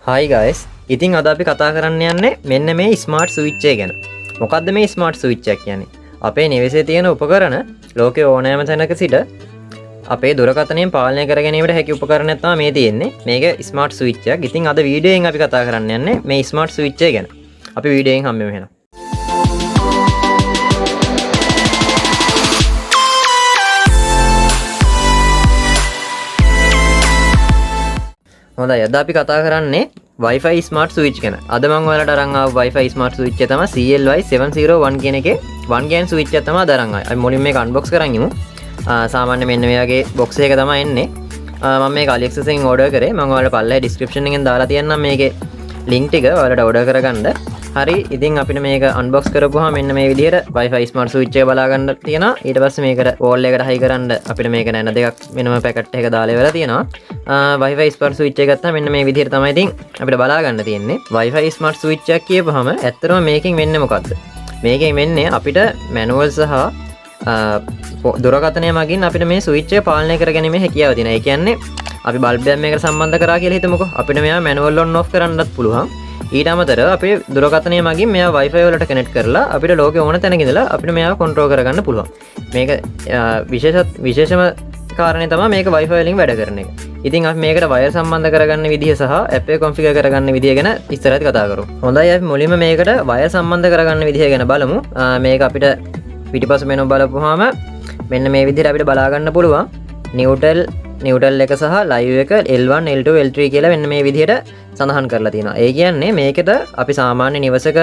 Hi guys, ඉතින් අද අපි කතා කරන්න යන්නේ මෙන්න මේ ස්මාර්ට් ස්විච් එක ගැන. මොකද්ද මේ ස්මාර්ට් ස්විච් එක කියන්නේ? අපේ නිවසේ තියෙන උපකරණ ලෝකේ ඕනෑම තැනක සිට අපේ දුරකථනයෙන් පාලනය කර ගැනීමට හැකි උපකරණයක් තමයි මේ තියෙන්නේ. මේක ස්මාර්ට් ස්විච් එකක්. ඉතින් අද වීඩියෝෙන් අපි කතා කරන්න යන්නේ මේ ස්මාර්ට් ස්විච් එක ගැන. අපි වීඩියෝෙන් හම්බෙමු එහෙනම්. හොඳයි, අද අපි කතා කරන්නේ Wi-Fi smart switch ගැන. අද මම ඔයාලට අරන් ආව Wi-Fi smart switch එක තමයි CLY701 කියන එකේ 1 GAN switch එක තමයි අද අරන් ආවේ. අපි මුලින්ම මේක unbox කරන් ඉමු. සාමාන්‍ය මෙන්න මේ වගේ box එකක තමයි එන්නේ. මම මේක AliExpress එකෙන් order කරේ. මම ඔයාලට පල්ලේ description එකෙන් දාලා තියන්නම් මේකේ link ටික ඔයාලට order කරගන්න. හරි, ඉතින් අපිට මේක unbox කරපුවාම මෙන්න මේ විදිහට Wi-Fi smart switch එක බලා ගන්න තියෙනවා. ඊට පස්සේ මේකට wall එකට high කරන්න අපිට මේක නැන දෙකක් වෙනම packet එකක දාලා ඉවරලා තියෙනවා. Wi-Fi smart switch එක ගත්තා මෙන්න මේ විදිහට තමයි ඉතින් අපිට බලා ගන්න තියෙන්නේ. Wi-Fi smart switch එකක් කියපුවාම ඇත්තටම මේකෙන් වෙන්නේ මොකද්ද? මේකෙන් වෙන්නේ අපිට manual සහ දුරකථනය මගින් අපිට මේ switch එක පාලනය කර ගැනීමේ හැකියාව තියෙනවා. ඒ කියන්නේ අපි බල්බ් එකක් මේකට සම්බන්ධ කරා කියලා හිතමුකෝ. අපිට මෙයා manual on off කරන්නත් පුළුවන්. ඊට අමතරව අපේ දුරකථනය මගින් මෙයා Wi-Fi වලට කනෙක්ට් කරලා අපිට ලෝකේ ඕන තැනක ඉඳලා අපිට මෙයාව කන්ට්‍රෝල් කරගන්න පුළුවන්. මේක විශේෂම කාරණේ තමයි මේක Wi-Fi වලින් වැඩ කරන එක. ඉතින් අපි මේකට වයර් සම්බන්ධ කරගන්න විදිහ සහ ඇප් එක කොන්ෆිගර් කරගන්න විදිහ ගැන ඉස්සරහට කතා කරමු. හොඳයි, අපි මුලින්ම මේකට වයර් සම්බන්ධ කරගන්න විදිහ ගැන බලමු. මේක අපිට පිටිපස්ස මෙනු බලපුවාම මෙන්න මේ විදිහට අපිට බලා ගන්න පුළුවන්. නිව්ටල් එක සහ ලයිව් එක L1 L2 L3 කියලා මෙන්න මේ විදිහට සඳහන් කරලා තියෙනවා. ඒ කියන්නේ මේකට අපි සාමාන්‍ය නිවසක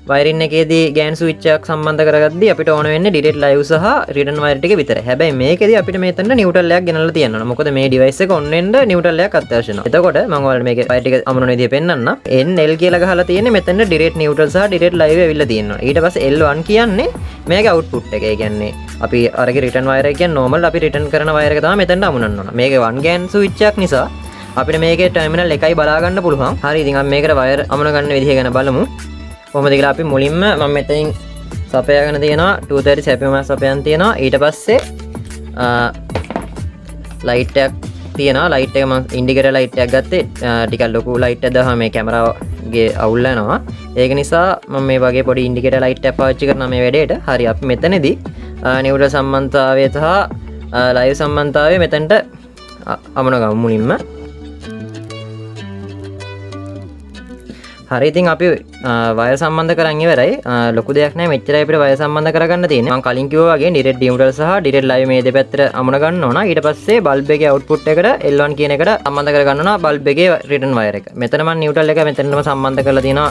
වයරින් එකේදී GAN ස්විච් එකක් සම්බන්ධ කරගද්දී අපිට ඕන වෙන්නේ ඩිරෙක්ට් ලයිව් සහ රිටර්න් වයර් ටික විතරයි. හැබැයි මේකෙදී අපිට මෙතන නිව්ටල් එකක් ගෙනල්ලා තියෙනවා. මොකද මේ ඩිවයිස් එක ඔන් වෙන්න නිව්ටල් එකක් අත්‍යවශ්‍ය වෙනවා. එතකොට මම ඔයාලට මේකේ වයර් ටික අමුණන විදිය පෙන්නන්නම්. NL කියලා ගහලා තියෙන්නේ මෙතන ඩිරෙක්ට් නිව්ටල් සහ ඩිරෙක්ට් ලයිව් ඇවිල්ලා තියෙනවා. ඊට පස්සේ L1 කියන්නේ මේකේ අවුට්පුට් එක. ඒ කියන්නේ අපි අරගේ රිටර්න් වයර් එක කියන්නේ normal අපි රිටර්න් කරන වයර් එක තමයි මෙතනට අමුණන්න ඕන. මේකේ 1 GAN ස්විච් එකක් නිසා අපිට මේකේ ටර්මිනල් එකයි බලා ගන්න පුළුවන්. හරි, ඉතින් අපි මේකට වයර් අමුණ ගන්න විදිහ ගැන බලමු. කොහොමද කියලා අපි මුලින්ම මම මෙතනින් සපයාගෙන තියෙනවා 230 සැපයුම සපයන් තියෙනවා. ඊට පස්සේ ලයිට් එකක් තියෙනවා. ලයිට් එක මම ඉන්ඩිකේටර් ලයිට් එකක් ගත්තේ. ටිකක් ලොකු ලයිට් එකක් දාහම මේ කැමරාවේ අවුල් වෙනවා. ඒක නිසා මම මේ වගේ පොඩි ඉන්ඩිකේටර් ලයිට් එකක් පාවිච්චි කරනවා මේ වැඩේට. හරි, අපි මෙතනදී නිව්ට්‍රල් සම්බන්ධතාවය සහ ලයිව් සම්බන්ධතාවය මෙතනට අමුණ ගමු මුලින්ම. හරි, ඉතින් අපි වයර් සම්බන්ධ කරන් ඉවරයි. ලොකු දෙයක් නැහැ, මෙච්චරයි අපිට වයර් සම්බන්ධ කරගන්න තියෙන්නේ. මම කලින් කිව්වා වගේ ඩිරෙක්ට් නිව්ට්‍රල් සහ ඩිරෙක්ට් ලයිව් මේ දෙපැත්තට අමුණ ගන්න ඕන. ඊට පස්සේ බල්බ් එකේ අවුට්පුට් එකට L1 කියන එකට සම්බන්ධ කරගන්න ඕන බල්බ් එකේ රිටර්න් වයර් එක. මෙතන මම නිව්ට්‍රල් එක මෙතනටම සම්බන්ධ කරලා තියෙනවා.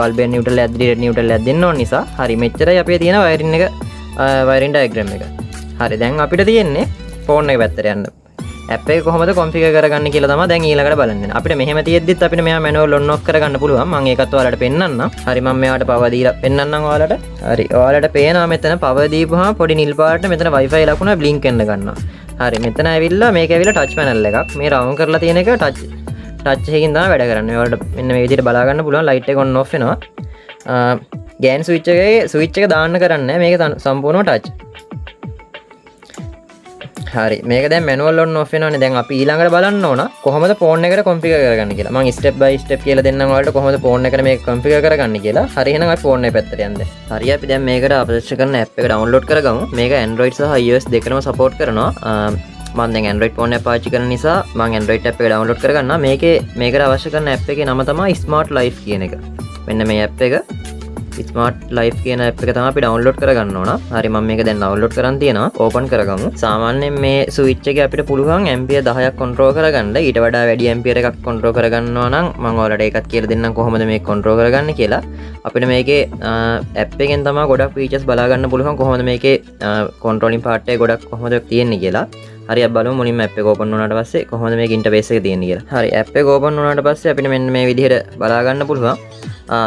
බල්බ් එකේ නිව්ට්‍රල් එකත් ඩිරෙක්ට් නිව්ට්‍රල් එකක් දෙන්න ඕන නිසා. හරි, මෙච්චරයි අපේ තියෙන වයරින් ඩයග්‍රෑම් එක. හරි, දැන් අපිට තියෙන්නේ ෆෝන් එක පැත්තට යන්න. ඇප් එක කොහොමද කොන්ෆිගර් කරගන්න කියලා තමයි දැන් ඊළඟට බලන්නේ. අපිට මෙහෙම තියෙද්දිත් අපිට මෙයා මැනුවල් ඔන් ඔෆ් කරගන්න පුළුවන්. මම ඒකත් ඔයාලට පෙන්නන්නම්. හරි, මම මෙයාට පවර් දීලා පෙන්නන්නම් ඔයාලට. හරි, ඔයාලට පේනවා මෙතන පවර් දීපුවාම පොඩි නිල් පාට මෙතන Wi-Fi ලකුණ බ්ලින්ක් වෙන්න ගන්නවා. හරි, මෙතන ඇවිල්ලා මේක ඇවිල්ලා ටච් පැනල් එකක්. මේ රවුන්ඩ් කරලා තියෙන එක ටච් එකකින් තමයි වැඩ කරන්නේ. ඔයාලට මෙන්න මේ විදිහට බලා ගන්න පුළුවන්. ලයිට් එක ඔන් ඔෆ් වෙනවා. GAN ස්විච් එකේ ස්විච් එක දාන්න කරන්නේ මේක සම්පූර්ණව ටච්. හරි, මේක දැන් මැනුවල් ඔන් ඔෆ් වෙනවනේ. දැන් අපි ඊළඟට බලන්න ඕන කොහොමද ෆෝන් එකට කොන්ෆිගර් කරගන්නේ කියලා. මම ස්ටෙප් බයි ස්ටෙප් කියලා දෙන්නම් ඔයාලට කොහොමද ෆෝන් එකට මේක කොන්ෆිගර් කරගන්නේ කියලා. හරි, එහෙනම් අපි ෆෝන් එක පැත්තට යන්න. හරි, අපි දැන් මේකට අවශ්‍ය කරන ඇප් එක ඩවුන්ලෝඩ් කරගමු. මේක Android සහ iOS දෙකම සපෝට් කරනවා. මම දැන් Android ෆෝන් එක පාවිච්චි කරන නිසා මම Android app එක ඩවුන්ලෝඩ් කරගන්නවා. මේකට අවශ්‍ය කරන ඇප් එකේ නම තමයි smartlife කියන එක. මෙන්න මේ ඇප් එක smartlife කියන ඇප් එක තමයි අපි ඩවුන්ලෝඩ් කරගන්න ඕන. හරි, මම මේක දැන් ඩවුන්ලෝඩ් කරන් තියෙනවා. ඕපන් කරගමු. සාමාන්‍යයෙන් මේ ස්විච් එකේ අපිට පුළුවන් ඇම්පියර් 10ක් කන්ට්‍රෝල් කරගන්න. ඊට වඩා වැඩි ඇම්පියර් එකක් කන්ට්‍රෝල් කරගන්නවා නම් මම ඔයාලට ඒකත් කියලා දෙන්නම් කොහොමද මේක කන්ට්‍රෝල් කරගන්නේ කියලා. අපිට මේකේ ඇප් එකෙන් තමයි ගොඩක් ෆීචර්ස් බලා ගන්න පුළුවන් කොහොමද මේකේ කන්ට්‍රෝලින් පාර්ට් එක ගොඩක් කොහොමද තියෙන්නේ කියලා. හරි, අපි බලමු මුලින්ම ඇප් එක ඕපන් වුණාට පස්සේ කොහොමද මේක ඉන්ටර්ෆේස් එක තියෙන්නේ කියලා. හරි, ඇප් එක ඕපන් වුණාට පස්සේ අපිට මෙන්න මේ විදිහට බලා ගන්න පුළුවන්.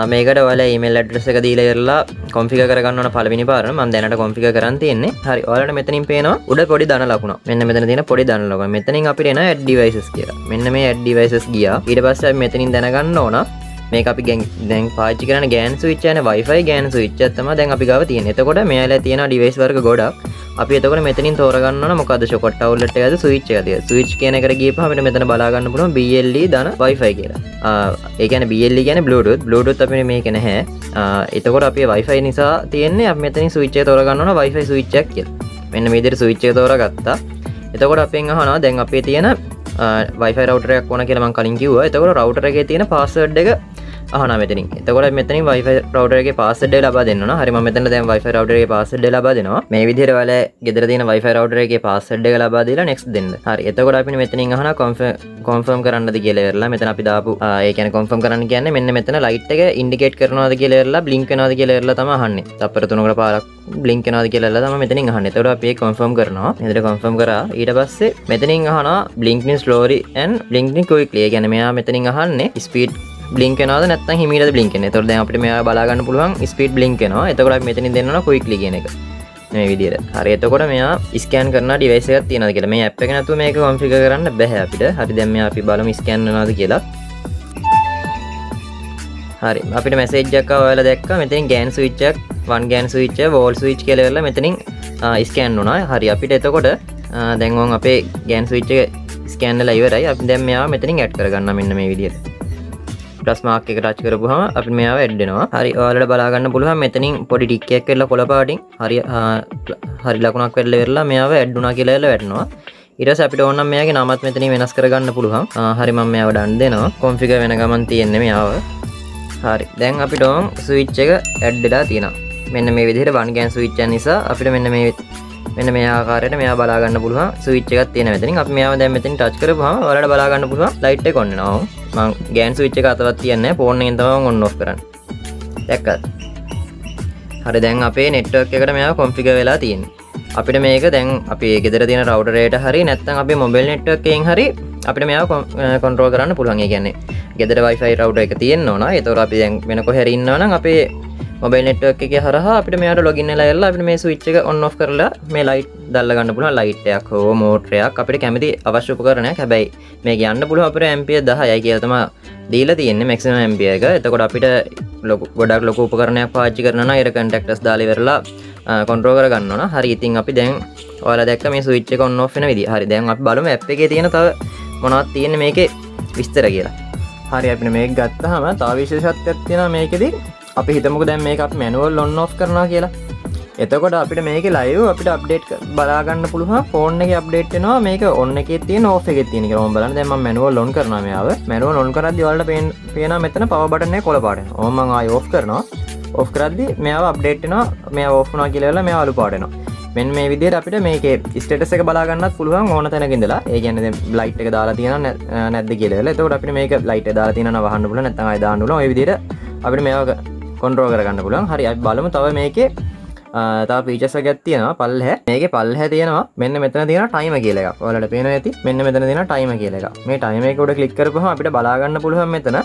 මේකට ඔයාලා ඊමේල් ඇඩ්‍රස් එක දීලා ඉවරලා කොන්ෆිගර් කරගන්න ඕන පළවෙනි පාරම. මම දැනට කොන්ෆිගර් කරන් තියෙන්නේ. හරි, ඔයාලට මෙතනින් පේනවා උඩ පොඩි ධන ලකුණ. මෙන්න මෙතන තියෙන පොඩි ධන ලකුණ. මෙතනින් අපිට එන add devices කියලා. මෙන්න මේ add devices ගියා. ඊට පස්සේ අපි මෙතනින් දැනගන්න ඕන මේක අපි දැන් පාවිච්චි කරන ගෑන් ස්විච් යන Wi-Fi ගෑන් ස්විච් එක තමයි දැන් අපි ගාව තියෙන්නේ. එතකොට මෙයාලා තියෙන ඩිවයිස් වර්ග ගොඩක්. අපි එතකොට මෙතනින් තෝරගන්න ඕන මොකද්ද ෂොකට් අවුට්ලට් එකද ස්විච් එකද කියලා. ස්විච් කියන එකට ගියපුවම අපිට මෙතන බලා ගන්න පුළුවන් BLE දන Wi-Fi කියලා. ඒ කියන්නේ BLE කියන්නේ Bluetooth. Bluetooth අපිට මේක නැහැ. එතකොට අපි Wi-Fi නිසා තියෙන්නේ අපි මෙතනින් ස්විච් එක තෝරගන්න ඕන Wi-Fi ස්විච් එකක් කියලා. මෙන්න මේ විදිහට ස්විච් එක තෝරගත්තා. එතකොට අපෙන් අහනවා දැන් අපේ තියෙන Wi-Fi router එකක් ඕන කියලා මම කලින් කිව්වා. එතකොට router එකේ තියෙන password එක අහනවා මෙතනින්. එතකොට මෙතනින් Wi-Fi router එකේ password එක ලබා දෙන්න ඕන. හරි මම මෙතන දැන් Wi-Fi router එකේ password එක ලබා දෙනවා. මේ විදිහට ඔයාලා ගෙදර තියෙන Wi-Fi router එකේ password එක ලබා දීලා next දෙන්න. හරි. එතකොට අපි මෙතනින් අහනවා confirm කරන්නද කියලා ඉවරලා මෙතන අපි දාපු ඒ කියන්නේ confirm කරන්න කියන්නේ මෙන්න මෙතන light එක indicate කරනවාද කියලා ඉවරලා blink වෙනවාද කියලා ඉවරලා තමයි අහන්නේ. තප්පර 3කට පාරක් blink වෙනවාද කියලා ඉවරලා තමයි මෙතනින් අහන්නේ. එතකොට අපි ඒක confirm කරනවා. මෙතන confirm කරා. ඊට පස්සේ මෙතනින් අහනවා blinking slowly and blinking quickly. ඒ කියන්නේ මෙයා මෙතනින් අහන්නේ speed blink වෙනවද නැත්නම් හිමීටද blink වෙන්නේ. එතකොට දැන් අපිට මෙයා බලා ගන්න පුළුවන් speed blink වෙනවා. එතකොට අපි මෙතනින් දෙන්න ඕන quickly කියන එක. මේ විදිහට. හරි එතකොට මෙයා scan කරන device එකක් තියෙනවද කියලා. මේ app එක නැතුව මේක configure කරන්න බෑ අපිට. හරි දැන් මෙයා අපි බලමු scan වෙනවද කියලා. හරි අපිට message එකක් ආවා ඔයාලා දැක්කා. මෙතනින් GAN switch එකක්, one GAN switch එක, wall switch කියලා ඉවරලා මෙතනින් scan වුණා. හරි අපිට එතකොට දැන් ඕන් අපේ GAN switch එක scan වෙලා ඉවරයි. අපි දැන් මෙයාව මෙතනින් add කරගන්නවා මෙන්න මේ විදිහට. ප්ලස් මාක් එක ටච් කරපුවාම අපිට මෙයාව ඇඩ් වෙනවා. හරි ඔයාලට බලා ගන්න පුළුවන් මෙතනින් පොඩි ටික් එකක් වෙලා කොළ පාටින් හරි ලකුණක් වෙලා ඉවරලා මෙයාව ඇඩ් වුණා කියලා එලා වැටෙනවා. ඊට පස්සේ අපිට ඕන නම් මෙයාගේ නමත් මෙතනින් වෙනස් කරගන්න පුළුවන්. හරි මම මෙයාව ඩන් දෙනවා. කොන්ෆිගර් වෙන ගමන් තියෙන්නේ මෙයාව. හරි දැන් අපිට ඕන ස්විච් එක ඇඩ් වෙලා තියෙනවා. මෙන්න මේ විදිහට වන් ගෑන් ස්විච් එක නිසා අපිට මෙන්න මේ ආකාරයට මෙයා බලා ගන්න පුළුවන් ස්විච් එකක් තියෙන මෙතනින්. අපි මෙයාව දැන් මෙතනින් ටච් කරපුවාම ඔයාලට බලා ගන්න පුළුවන් ලයිට් එක ඔන් වෙනවා. මම ගෑන් ස්විච් එක අතවත් තියන්නේ නැහැ. ෆෝන් එකෙන් තමයි ඔන් ඔෆ් කරන්නේ. දැක්කද? හරි දැන් අපේ නෙට්වර්ක් එකට මෙයාව කොන්ෆිගර් වෙලා තියෙන්නේ. අපිට මේක දැන් අපි ගෙදර තියෙන රවුටර් එකට හරි නැත්නම් අපේ මොබයිල් නෙට්වර්ක් එකෙන් හරි අපිට මෙයාව කන්ට්‍රෝල් කරන්න පුළුවන්. ඒ කියන්නේ ගෙදර Wi-Fi router එක තියෙන්න ඕන. ඒතකොට අපි දැන් වෙන කොහේ හරි ඉන්නවා නම් අපේ මොබයිල් නෙට්වර්ක් එකේ හරහා අපිට මෙයාට login වෙලා ඉල්ලලා අපිට මේ ස්විච් එක on off කරලා මේ light දැල්ලා ගන්න පුළුවන්. light එකක් හෝ motor එකක් අපිට කැමති අවශ්‍ය උපකරණයක්. හැබැයි මේක යන්න පුළුවන් අපිට ampere 10යි කියලා තමයි දීලා තියෙන්නේ maximum ampere එක. එතකොට අපිට ගොඩක් ලොකු උපකරණයක් පාවිච්චි කරනවා නම් air contactors දාලා ඉවරලා control කරගන්න ඕන. හරි ඉතින් අපි දැන් ඔයාලා දැක්ක මේ ස්විච් එක on off වෙන විදිය. හරි දැන් අපි බලමු app එකේ තියෙන තව මොනවද තියෙන්නේ මේකේ විස්තර කියලා. හරි අපිට මේක ගත්තාම තව විශේෂත්වයක් තියෙනවා මේකෙදී. අපි හිතමුකෝ දැන් මේක අපි manual on off කරනවා කියලා. එතකොට අපිට මේකේ live අපිට update බලා ගන්න පුළුවන්. phone එකේ update වෙනවා මේක on එකේ තියෙන off එකේ තියෙන කියලා. මම බලන්න දැන් මම manual on කරනවා මෙයාව. manual on කරද්දී ඔයාලට පේනවා මෙතන power button එක කොළ පාට වෙනවා. ඕම මම ආයෙ off කරනවා. off කරද්දී මෙයාව update වෙනවා. මෙයාව off වුණා කියලා වෙලා මෙයාව අලු පාට වෙනවා. මෙන්න මේ විදිහට අපිට මේකේ status එක බලා ගන්නත් පුළුවන් ඕන තැනක ඉඳලා. ඒ කියන්නේ දැන් light එක දාලා තියෙනවද නැද්ද කියලා වෙලා. එතකොට අපිට මේක light එක දාලා තියෙනවද වහන්න පුළුවන් නැත්නම් ආයෙ දාන්න පුළුවන්. ওই විදිහට අපිට මේව control කරගන්න පුළුවන්. හරි අපි බලමු තව මේකේ තව features එකක් තියෙනවා පල්ලහැ. මේකේ පල්ලහැ තියෙනවා මෙන්න මෙතන තියෙනවා timer කියලා එකක්. ඔයාලට පේනවා ඇති. මෙන්න මෙතන තියෙනවා timer කියලා එකක්. මේ timer එක උඩ click කරපුවම අපිට බලා ගන්න පුළුවන් මෙතන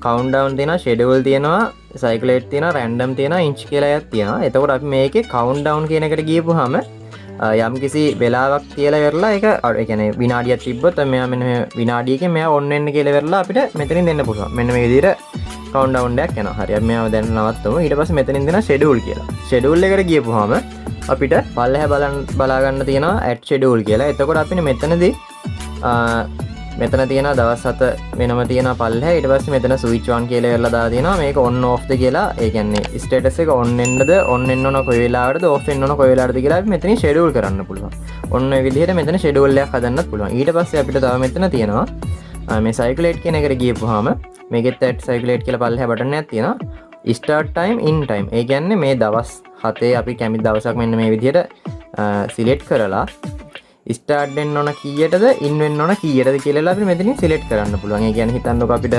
countdown තියෙනවා, schedule තියෙනවා, cyclate තියෙනවා, random තියෙනවා, inch කියලා එකක් තියෙනවා. එතකොට අපි මේකේ countdown කියන එකට ගියපුවාම යම් කිසි වෙලාවක් කියලා ඉවරලා ඒක ඒ කියන්නේ විනාඩියක් තිබ්බොත් මෙයා මෙන්න විනාඩියකින් මෙයා on වෙන්න කියලා ඉවරලා අපිට මෙතනින් දෙන්න පුළුවන්. මෙන්න මේ විදිහට countdown එකක් යනවා. හරි අපි මෙයාව දැන් නවත්තමු. ඊට පස්සේ මෙතනින් දෙන schedule කියලා. schedule එකට ගියපුවාම අපිට පල්ලෙහා බලා ගන්න තියෙනවා add schedule කියලා. එතකොට අපිට මෙතනදී මෙතන තියෙන දවස් 7 වෙනම තියෙන පල්ලෙහා. ඊට පස්සේ මෙතන switch on කියලා ඉවරලා දාලා තියෙනවා. මේක on off ද කියලා. ඒ කියන්නේ status එක on වෙන්නද on වෙන්න ඕන කොයි වෙලාවටද off වෙන්න ඕන කොයි වෙලාවටද කියලා අපි මෙතනින් schedule කරන්න පුළුවන්. ඔන්න ඔය විදිහට මෙතන schedule එකක් හදන්නත් පුළුවන්. ඊට පස්සේ අපිට තව මෙතන තියෙනවා මේ cyclate කියන එකට ගියපුවාම මේකෙත් add cyclate කියලා පල්ලෙහා බටන් එකක් තියෙනවා. start time in time. ඒ කියන්නේ මේ දවස් 7 අපි කැමති දවසක් මෙන්න මේ විදිහට select කරලා start වෙන්න ඕන කීයටද in වෙන්න ඕන කීයටද කියලා අපිට මෙතනින් select කරන්න පුළුවන්. ඒ කියන්නේ හිතන්නකො අපිට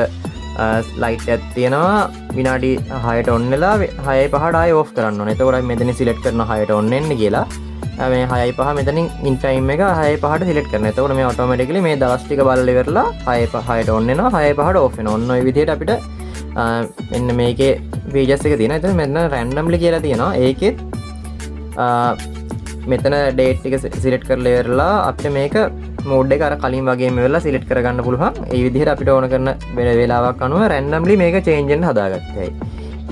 light එකක් තියෙනවා විනාඩි 6ට on වෙලා 6:05ට ආයෙ off කරන්න ඕන. එතකොට අපි මෙතනින් select කරනවා 6ට on වෙන්න කියලා. මේ 6:05 මෙතනින් in time එක 6:05ට select කරනවා. එතකොට මේ automatically මේ දවස් ටික බලලා ඉවරලා 6:05ට on වෙනවා 6:05ට off වෙනවා. ඔන්න ඔය විදිහට අපිට මෙන්න මේකේ pages එක තියෙනවා. එතන මෙතන randomly කියලා තියෙනවා. ඒකෙත් මෙතන date එක select කරලා ඉවරලා අපිට මේක මෝඩ් එක අර කලින් වගේම වෙලා සිලෙක්ට් කරගන්න පුළුවන්. ඒ විදිහට අපිට ඕන කරන වේලාවක් අනුව රැන්ඩම්ලි මේක චේන්ජ් වෙන්න හදාගත්තයි.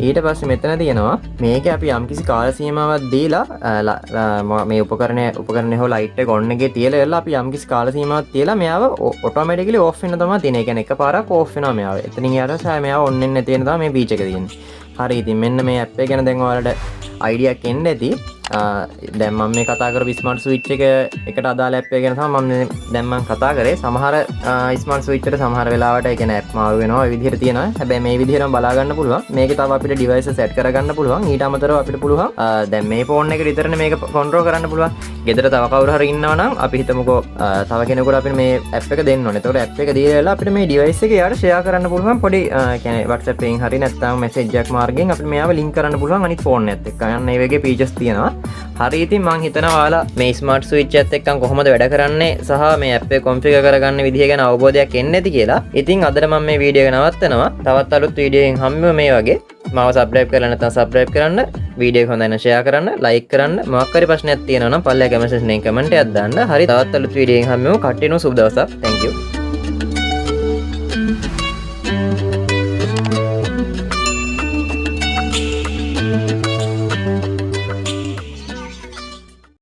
ඊට පස්සේ මෙතන තියෙනවා මේක අපි යම්කිසි කාල සීමාවක් දීලා මේ උපකරණය හෝ ලයිට් එක ඔන් එකේ තියලා ඉවරලා අපි යම්කිසි කාල සීමාවක් තියලා මෙයාව ඔටෝමැටිකලි ඕෆ් වෙන්න තමයි තියෙන්නේ. ඒ කියන්නේ එකපාරක් ඕෆ් වෙනවා මෙයාව. එතනින් ඊට මෙයාව ඔන් වෙන්නේ නැති වෙන තමයි මේ ෆීචර් එක තියෙන්නේ. හරි ඉතින් මෙන්න මේ ඇප් එක ගැන දැන් ඔයාලට අයිඩියක් එන්න ඇති. දැන් මම මේ කතා කරපු ස්මාර්ට් ස්විච් එකට අදාළ ඇප් එක ගැන තමයි දැන් මම කතා කරේ. සමහර ස්මාර්ට් ස්විච් වල සමහර වෙලාවට ඒ කියන්නේ ඇප් මාරු වෙනවා. ඒ විදිහට තියෙනවා. හැබැයි මේ විදිහටම බලා ගන්න පුළුවන්. මේකේ තව අපිට ඩිවයිස් සෙට් කරගන්න පුළුවන්. ඊට අමතරව අපිට පුළුවන් දැන් මේ ෆෝන් එකට විතරනේ මේක කන්ට්‍රෝල් කරන්න පුළුවන්. ගෙදර තව කවුරු හරි ඉන්නවා නම් අපි හිතමුකෝ තව කෙනෙකුට අපිට මේ ඇප් එක දෙන්න ඕනේ. ඒතකොට ඇප් එක දීලා අපිට මේ ඩිවයිස් එක යාට ෂෙයා කරන්න පුළුවන්. පොඩි කියන්නේ WhatsApp එකෙන් හරි නැත්නම් මැසේජ් එකක් මාර්ගයෙන් අපිට මෙයාව ලින්ක් කරන්න පුළුවන් අනිත් ෆෝන් එකත් එක්ක. අන්න ඒ වගේ ෆීචර්ස් තියෙනවා. හරි ඉතින් මං හිතනවා ඔයාලා මේ ස්මාර්ට් ස්විච් එකත් එක්කන් කොහොමද වැඩ කරන්නේ සහ මේ ඇප් එක කොන්ෆිගර් කරගන්න විදිහ ගැන අවබෝධයක් එන්නේ නැති කියලා. ඉතින් අදට මම මේ වීඩියෝ එක නවත්තනවා. තවත් අලුත් වීඩියෝ එකකින් හම්බෙමු මේ වගේ. මාව සබ්ස්ක්‍රයිබ් කරලා නැත්නම් සබ්ස්ක්‍රයිබ් කරන්න. වීඩියෝ එක හොඳයි නම් ෂෙයා කරන්න, ලයික් කරන්න. මොකක් හරි ප්‍රශ්නයක් තියෙනවා නම් පල්ලෙහා කමෙන්ට් සෙක්ෂන් එකේ කමෙන්ට් එකක් දාන්න. හරි තවත් අලුත් වීඩියෝ එකකින් හම්බෙමු. කට්ටියනෝ සුබ දවසක්. Thank you.